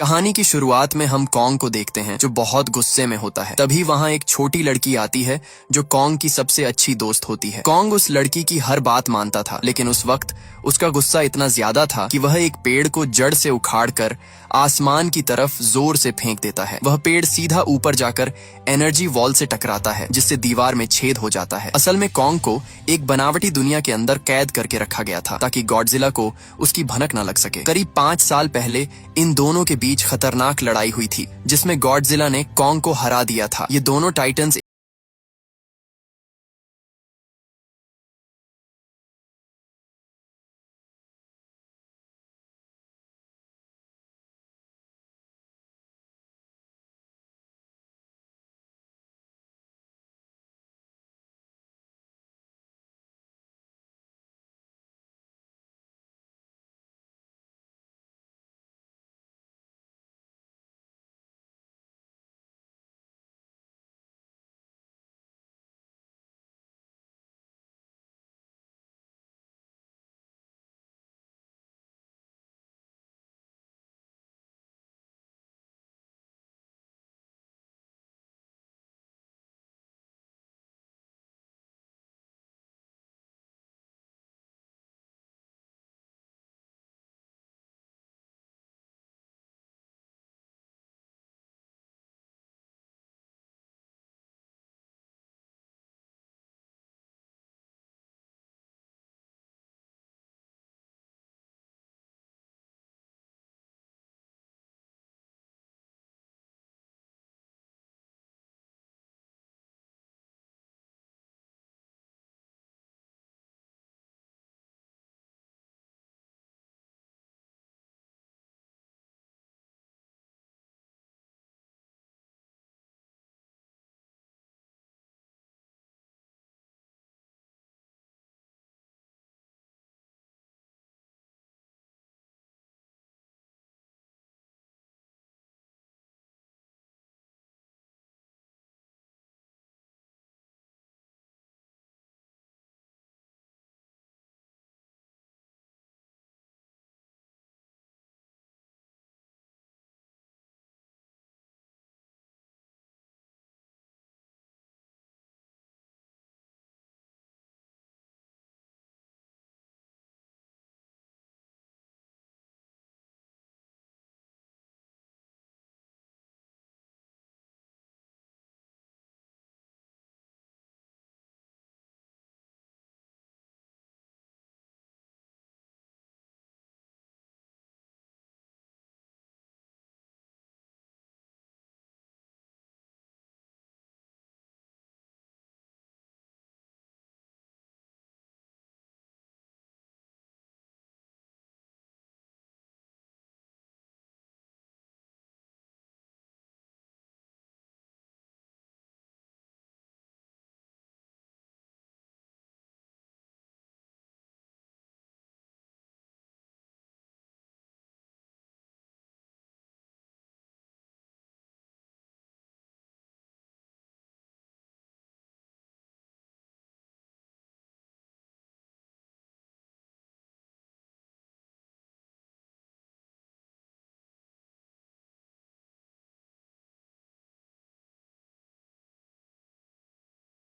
कहानी की शुरुआत में हम कॉन्ग को देखते हैं जो बहुत गुस्से में होता है। तभी वहाँ एक छोटी लड़की आती है जो कॉन्ग की सबसे अच्छी दोस्त होती है। कॉन्ग उस लड़की की हर बात मानता था, लेकिन उस वक्त उसका गुस्सा इतना ज्यादा था कि वह एक पेड़ को जड़ से उखाड़कर आसमान की तरफ जोर से फेंक देता है। वह पेड़ सीधा ऊपर जाकर एनर्जी वॉल से टकराता है, जिससे दीवार में छेद हो जाता है। असल में कॉन्ग को एक बनावटी दुनिया के अंदर कैद करके रखा गया था ताकि गॉडजिला को उसकी भनक न लग सके। करीब 5 साल पहले इन दोनों के बीच खतरनाक लड़ाई हुई थी, जिसमें गॉडजिला ने कॉन्ग को हरा दिया था। ये दोनों टाइटन्स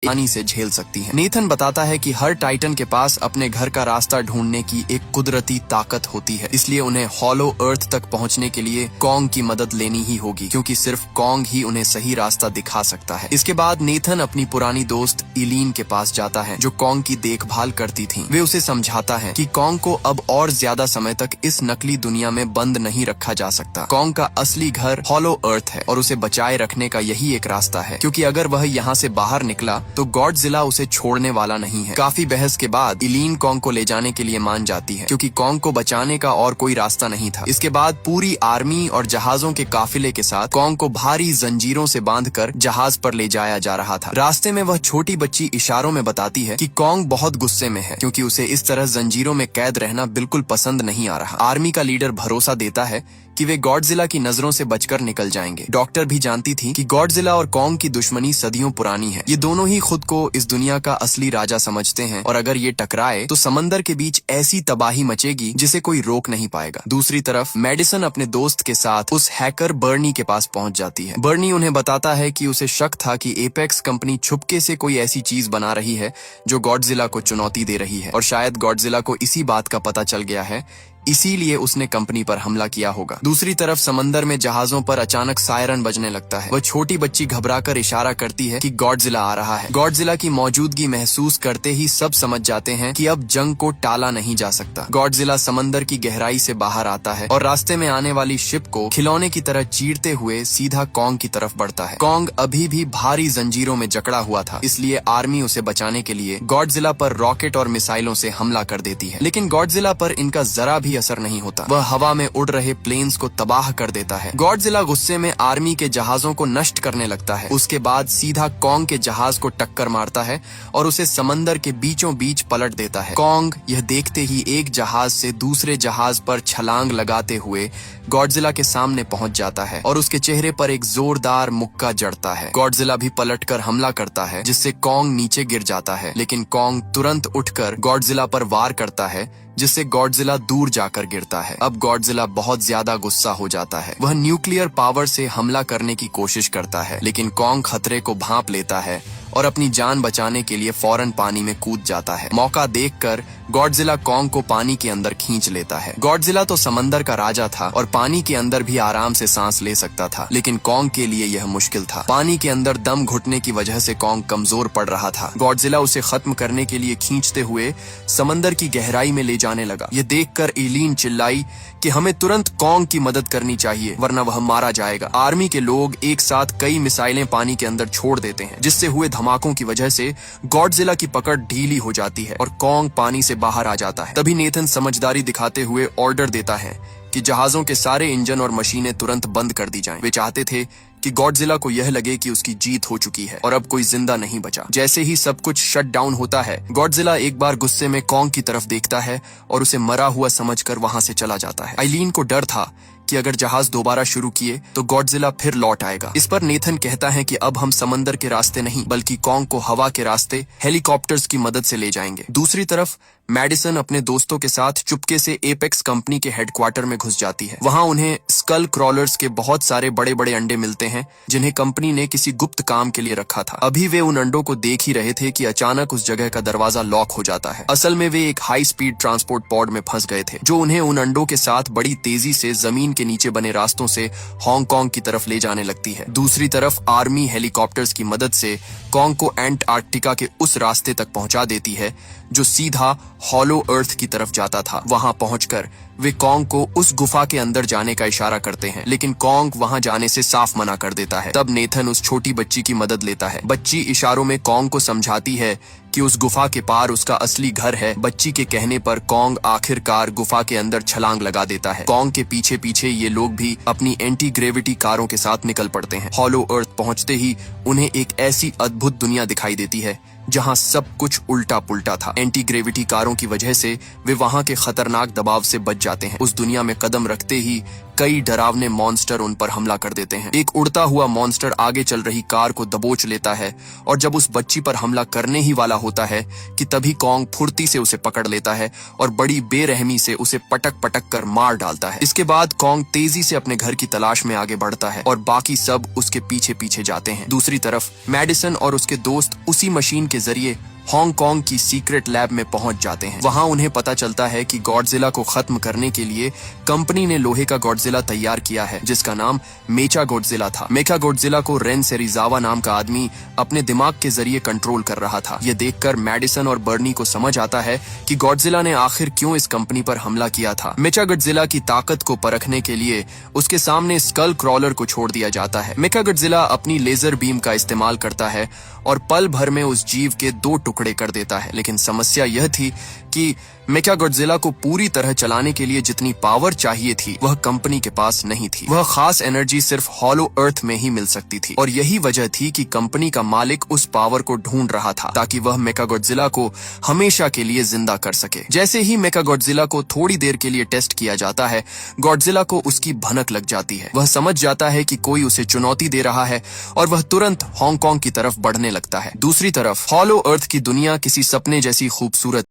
आसानी से झेल सकती हैं। नेथन बताता है कि हर टाइटन के पास अपने घर का रास्ता ढूंढने की एक कुदरती ताकत होती है, इसलिए उन्हें हॉलो अर्थ तक पहुंचने के लिए कॉन्ग की मदद लेनी ही होगी, क्योंकि सिर्फ कॉन्ग ही उन्हें सही रास्ता दिखा सकता है। इसके बाद नेथन अपनी पुरानी दोस्त इलीन के पास जाता है, जो कॉन्ग की देखभाल करती थी। वे उसे समझाता है कि कॉन्ग को अब और ज्यादा समय तक इस नकली दुनिया में बंद नहीं रखा जा सकता। कॉन्ग का असली घर हॉलो अर्थ है और उसे बचाए रखने का यही एक रास्ता है, क्योंकि अगर वह यहाँ से बाहर निकला तो गॉडजिला उसे छोड़ने वाला नहीं है। काफी बहस के बाद इलीन कॉन्ग को ले जाने के लिए मान जाती है, क्योंकि कॉन्ग को बचाने का और कोई रास्ता नहीं था। इसके बाद पूरी आर्मी और जहाजों के काफिले के साथ कॉन्ग को भारी जंजीरों से बांधकर जहाज पर ले जाया जा रहा था। रास्ते में वह छोटी बच्ची इशारों में बताती है कि कॉन्ग बहुत गुस्से में है, क्योंकि उसे इस तरह जंजीरों में कैद रहना बिल्कुल पसंद नहीं आ रहा। आर्मी का लीडर भरोसा देता है कि वे गॉडजिला की नजरों से बचकर निकल जाएंगे। डॉक्टर भी जानती थी कि गॉडजिला और कॉन्ग की दुश्मनी सदियों पुरानी है। ये दोनों ही खुद को इस दुनिया का असली राजा समझते हैं और अगर ये टकराए तो समंदर के बीच ऐसी तबाही मचेगी जिसे कोई रोक नहीं पाएगा। दूसरी तरफ मेडिसन अपने दोस्त के साथ उस हैकर बर्नी के पास पहुंच जाती है। बर्नी उन्हें बताता है कि उसे शक था कि एपेक्स कंपनी छुपके से कोई ऐसी चीज बना रही है जो गॉडजिला को चुनौती दे रही है और शायद गॉडजिला को इसी बात का पता चल गया है, इसीलिए उसने कंपनी पर हमला किया होगा। दूसरी तरफ समंदर में जहाजों पर अचानक सायरन बजने लगता है। वह छोटी बच्ची घबराकर इशारा करती है कि गॉडजिला आ रहा है। गॉडजिला की मौजूदगी महसूस करते ही सब समझ जाते हैं कि अब जंग को टाला नहीं जा सकता। गॉडजिला समंदर की गहराई से बाहर आता है और रास्ते में आने वाली शिप को खिलौने की तरह चीरते हुए सीधा कॉन्ग की तरफ बढ़ता है। कॉन्ग अभी भी भारी जंजीरों में जकड़ा हुआ था, इसलिए आर्मी उसे बचाने के लिए गॉडजिला पर रॉकेट और मिसाइलों से हमला कर देती है। लेकिन गॉडजिला पर इनका जरा भी असर नहीं होता। वह हवा में उड़ रहे प्लेन्स को तबाह कर देता है। गॉडजिला गुस्से में आर्मी के जहाजों को नष्ट करने लगता है। उसके बाद सीधा कॉन्ग के जहाज को टक्कर मारता है और उसे समंदर के बीचों बीच पलट देता है। कॉन्ग यह देखते ही एक जहाज से दूसरे जहाज पर छलांग लगाते हुए गॉडजिला के सामने पहुंच जाता है और उसके चेहरे पर एक जोरदार मुक्का जड़ता है। गॉडजिला भी पलटकर हमला करता है जिससे कॉन्ग नीचे गिर जाता है, लेकिन कॉन्ग तुरंत उठकर गॉडजिला पर वार करता है जिससे गॉडजिला दूर जाकर गिरता है। अब गॉडजिला बहुत ज्यादा गुस्सा हो जाता है। वह न्यूक्लियर पावर से हमला करने की कोशिश करता है, लेकिन कॉन्ग खतरे को भांप लेता है और अपनी जान बचाने के लिए फौरन पानी में कूद जाता है। मौका देखकर गॉडजिला कॉन्ग को पानी के अंदर खींच लेता है। गॉडजिला तो समंदर का राजा था और पानी के अंदर भी आराम से सांस ले सकता था, लेकिन कॉन्ग के लिए यह मुश्किल था। पानी के अंदर दम घुटने की वजह से कॉन्ग कमजोर पड़ रहा था। गॉडजिला उसे खत्म करने के लिए खींचते हुए समंदर की गहराई में ले जाने लगा। ये देखकर एलीन चिल्लाई कि हमें तुरंत कॉन्ग की मदद करनी चाहिए वरना वह मारा जाएगा। आर्मी के लोग एक साथ कई मिसाइलें पानी के अंदर छोड़ देते हैं, जिससे हुए धमाकों की वजह से गॉडजिला की पकड़ ढीली हो जाती है और कॉन्ग पानी से बाहर आ जाता है। तभी नेथन समझदारी दिखाते हुए ऑर्डर देता है कि जहाजों के सारे इंजन और मशीनें तुरंत बंद कर दी जाएं। वे चाहते थे कि गॉडजिला को यह लगे कि उसकी जीत हो चुकी है और अब कोई जिंदा नहीं बचा। जैसे ही सब कुछ शट डाउन होता है, गॉडजिला एक बार गुस्से में कॉन्ग की तरफ देखता है और उसे मरा हुआ समझकर वहां से चला जाता है। आइलीन को डर था कि अगर जहाज दोबारा शुरू किए तो गॉडजिला फिर लौट आएगा। इस पर नेथन कहता है कि अब हम समंदर के रास्ते नहीं बल्कि कॉन्ग को हवा के रास्ते हेलीकॉप्टर्स की मदद से ले जाएंगे। दूसरी तरफ मेडिसन अपने दोस्तों के साथ चुपके से एपेक्स कंपनी के हेडक्वार्टर में घुस जाती है। वहां उन्हें स्कल क्रॉलर्स के बहुत सारे बड़े बड़े अंडे मिलते हैं जिन्हें कंपनी ने किसी गुप्त काम के लिए रखा था। अभी वे उन अंडों को देख ही रहे थे कि अचानक उस जगह का दरवाजा लॉक हो जाता है। असल में वे एक हाई स्पीड ट्रांसपोर्ट पॉड में फंस गए थे जो उन्हें उन अंडों के साथ बड़ी तेजी से जमीन के नीचे बने रास्तों से हांगकांग की तरफ ले जाने लगती है। दूसरी तरफ आर्मी हेलीकॉप्टर्स की मदद से कॉन्ग को एंटार्क्टिका के उस रास्ते तक पहुंचा देती है जो सीधा हॉलो अर्थ की तरफ जाता था। वहां पहुंचकर वे कॉन्ग को उस गुफा के अंदर जाने का इशारा करते हैं, लेकिन कॉन्ग वहां जाने से साफ मना कर देता है। तब नेथन उस छोटी बच्ची की मदद लेता है। बच्ची इशारों में कॉन्ग को समझाती है कि उस गुफा के पार उसका असली घर है। बच्ची के कहने पर कॉन्ग आखिरकार गुफा के अंदर छलांग लगा देता है। कॉन्ग के पीछे पीछे ये लोग भी अपनी एंटी ग्रेविटी कारों के साथ निकल पड़ते हैं। हॉलो अर्थ पहुंचते ही उन्हें एक ऐसी अद्भुत दुनिया दिखाई देती है जहां सब कुछ उल्टा पुल्टा था। एंटी ग्रेविटी कारों की वजह से वे वहां के खतरनाक दबाव से बच जाते हैं। उस दुनिया में कदम रखते ही कई डरावने मॉन्स्टर उन पर हमला कर देते हैं। एक उड़ता हुआ मॉन्स्टर आगे चल रही कार को दबोच लेता है और जब उस बच्ची पर हमला करने ही वाला होता है कि तभी कॉन्ग फुर्ती से उसे पकड़ लेता है और बड़ी बेरहमी से उसे पटक पटक कर मार डालता है। इसके बाद कॉन्ग तेजी से अपने घर की तलाश में आगे बढ़ता है और बाकी सब उसके पीछे पीछे जाते हैं। दूसरी तरफ मेडिसन और उसके दोस्त उसी मशीन के जरिए हांगकांग की सीक्रेट लैब में पहुंच जाते हैं। वहां उन्हें पता चलता है कि गॉडजिला को खत्म करने के लिए कंपनी ने लोहे का गॉडजिला तैयार किया है जिसका नाम मेचा गॉडजिला था। मेचा गॉडजिला को रेन सेरिजावा नाम का आदमी अपने दिमाग के जरिए कंट्रोल कर रहा था। यह देखकर मेडिसन और बर्नी को समझ आता है कि गॉडजिला ने आखिर क्यों इस कंपनी पर हमला किया था। मेचा गॉडजिला की ताकत को परखने के लिए उसके सामने स्कल क्रॉलर को छोड़ दिया जाता है। मेचा गॉडजिला अपनी लेजर बीम का इस्तेमाल करता है और पल भर में उस जीव के 2 टुकड़े कर देता है, लेकिन समस्या यह थी क्योंकि मेचागॉडजिला को पूरी तरह चलाने के लिए जितनी पावर चाहिए थी वह कंपनी के पास नहीं थी। वह खास एनर्जी सिर्फ हॉलो अर्थ में ही मिल सकती थी और यही वजह थी कि कंपनी का मालिक उस पावर को ढूंढ रहा था ताकि वह मेचागॉडजिला को हमेशा के लिए जिंदा कर सके। जैसे ही मेचागॉडजिला को थोड़ी देर के लिए टेस्ट किया जाता है, गॉडजिला को उसकी भनक लग जाती है। वह समझ जाता है कि कोई उसे चुनौती दे रहा है और वह तुरंत हांगकांग की तरफ बढ़ने लगता है। दूसरी तरफ हॉलो अर्थ की दुनिया किसी सपने जैसी खूबसूरत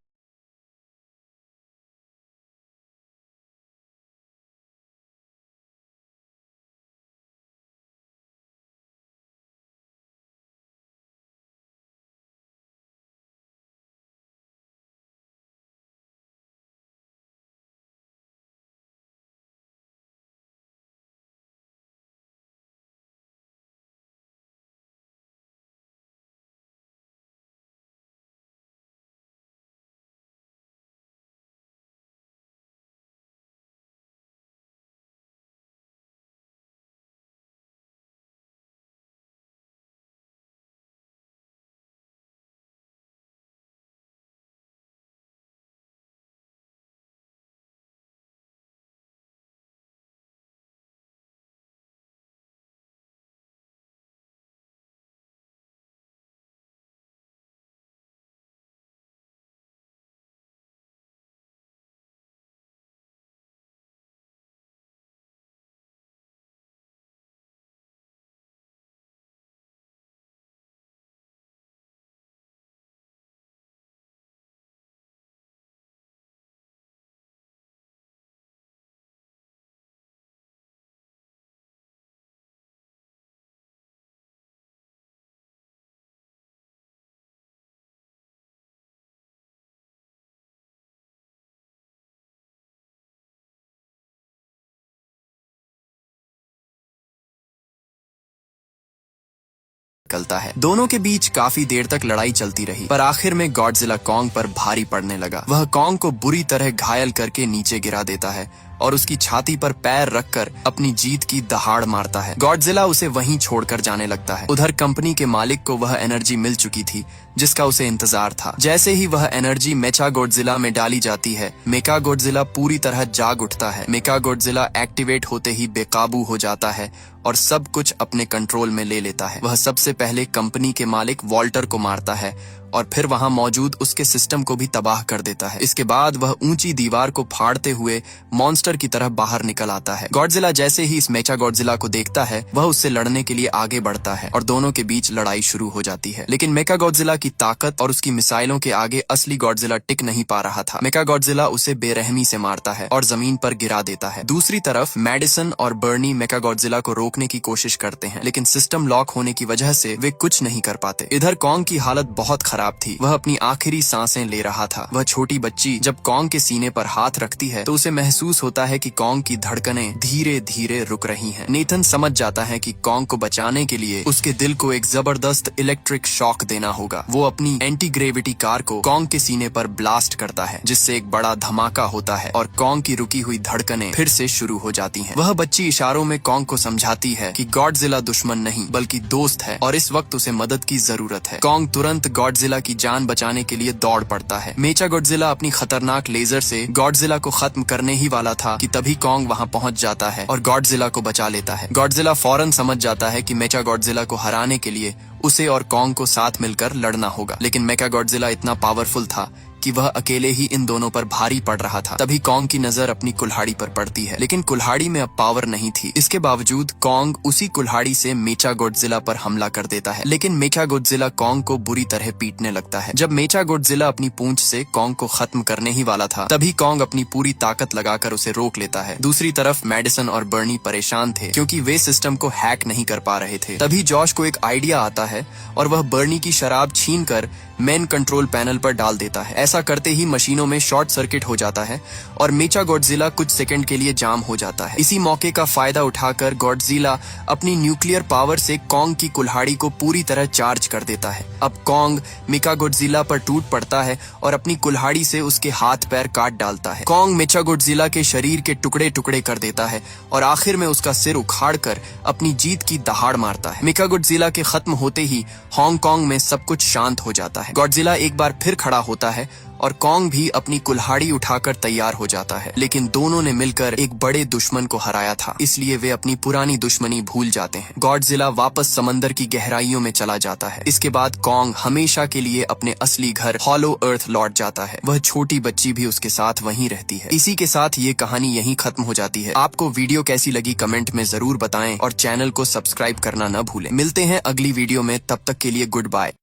निकलता है। दोनों के बीच काफी देर तक लड़ाई चलती रही, पर आखिर में गॉडजिला कॉन्ग पर भारी पड़ने लगा। वह कॉन्ग को बुरी तरह घायल करके नीचे गिरा देता है और उसकी छाती पर पैर रखकर अपनी जीत की दहाड़ मारता है। गॉडजिला उसे वहीं छोड़कर जाने लगता है। उधर कंपनी के मालिक को वह एनर्जी मिल चुकी थी जिसका उसे इंतजार था। जैसे ही वह एनर्जी मेचागॉडजिला में डाली जाती है, मेचागॉडजिला पूरी तरह जाग उठता है। मेचागॉडजिला एक्टिवेट होते ही बेकाबू हो जाता है और सब कुछ अपने कंट्रोल में ले लेता है। वह सबसे पहले कंपनी के मालिक वॉल्टर को मारता है और फिर वहां मौजूद उसके सिस्टम को भी तबाह कर देता है। इसके बाद वह ऊंची दीवार को फाड़ते हुए मॉन्स्टर की तरह बाहर निकल आता है। गॉडजिला जैसे ही इस मेचागॉडजिला को देखता है, वह उससे लड़ने के लिए आगे बढ़ता है और दोनों के बीच लड़ाई शुरू हो जाती है। लेकिन मेचागॉडजिला की ताकत और उसकी मिसाइलों के आगे असली गॉडजिला टिक नहीं पा रहा था। मेचागॉडजिला उसे बेरहमी से मारता है और जमीन पर गिरा देता है। दूसरी तरफ मैडिसन और बर्नी मेचागॉडजिला को रोकने की कोशिश करते हैं, लेकिन सिस्टम लॉक होने की वजह से वे कुछ नहीं कर पाते। इधर कॉन्ग की हालत बहुत खराब थी। वह अपनी आखिरी सांसें ले रहा था। वह छोटी बच्ची जब कॉन्ग के सीने पर हाथ रखती है तो उसे महसूस होता है कि कॉन्ग की धड़कनें धीरे धीरे रुक रही हैं। नेथन समझ जाता है कि कॉन्ग को बचाने के लिए उसके दिल को एक जबरदस्त इलेक्ट्रिक शॉक देना होगा। वो अपनी एंटी ग्रेविटी कार को कॉन्ग के सीने पर ब्लास्ट करता है, जिससे एक बड़ा धमाका होता है और कॉन्ग की रुकी हुई धड़कनें फिर से शुरू हो जाती हैं। वह बच्ची इशारों में कॉन्ग को समझाती है कि गॉडजिला दुश्मन नहीं बल्कि दोस्त है और इस वक्त उसे मदद की जरूरत है। कॉन्ग तुरंत गॉडजिला की जान बचाने के लिए दौड़ पड़ता है। मेचागॉडजिला अपनी खतरनाक लेजर से गॉडजिला को खत्म करने ही वाला था कि तभी कॉन्ग वहां पहुंच जाता है और गॉडजिला को बचा लेता है। गॉडजिला फौरन समझ जाता है कि मेचागॉडजिला को हराने के लिए उसे और कॉन्ग को साथ मिलकर लड़ना होगा, लेकिन मेचागॉडजिला इतना पावरफुल था कि वह अकेले ही इन दोनों पर भारी पड़ रहा था। तभी कॉन्ग की नजर अपनी कुल्हाड़ी पर पड़ती है, लेकिन कुल्हाड़ी में अब पावर नहीं थी। इसके बावजूद कॉन्ग उसी कुल्हाड़ी से मेचागॉडजिला पर हमला कर देता है, लेकिन मेचागॉडजिला कॉन्ग को बुरी तरह पीटने लगता है। जब मेचागॉडजिला अपनी पूंछ से कॉन्ग को खत्म करने ही वाला था, तभी कॉन्ग अपनी पूरी ताकत लगाकर उसे रोक लेता है। दूसरी तरफ मैडिसन और बर्नी परेशान थे क्योंकि वे सिस्टम को हैक नहीं कर पा रहे थे। तभी जॉश को एक आइडिया आता है और वह बर्नी की शराब छीनकर मेन कंट्रोल पैनल पर डाल देता है। ऐसा करते ही मशीनों में शॉर्ट सर्किट हो जाता है और मेचागॉडजिला कुछ सेकंड के लिए जाम हो जाता है। इसी मौके का फायदा उठाकर गॉडजिला अपनी न्यूक्लियर पावर से कॉन्ग की कुल्हाड़ी को पूरी तरह चार्ज कर देता है। अब कॉन्ग मेचागॉडजिला पर टूट पड़ता है और अपनी कुल्हाड़ी से उसके हाथ पैर काट डालता है। कॉन्ग मेचागॉडजिला के शरीर के टुकड़े टुकड़े कर देता है और आखिर में उसका सिर उखाड़कर अपनी जीत की दहाड़ मारता है। मेचागॉडजिला के खत्म होते ही हांगकांग में सब कुछ शांत हो जाता है। गॉडजिला एक बार फिर खड़ा होता है और कॉन्ग भी अपनी कुल्हाड़ी उठाकर तैयार हो जाता है। लेकिन दोनों ने मिलकर एक बड़े दुश्मन को हराया था, इसलिए वे अपनी पुरानी दुश्मनी भूल जाते हैं। गॉडजिला वापस समंदर की गहराइयों में चला जाता है। इसके बाद कॉन्ग हमेशा के लिए अपने असली घर हॉलो अर्थ लौट जाता है। वह छोटी बच्ची भी उसके साथ वहीं रहती है। इसी के साथ ये कहानी यहीं खत्म हो जाती है। आपको वीडियो कैसी लगी कमेंट में जरूर बताएं और चैनल को सब्सक्राइब करना न भूलें। मिलते हैं अगली वीडियो में, तब तक के लिए गुड बाय।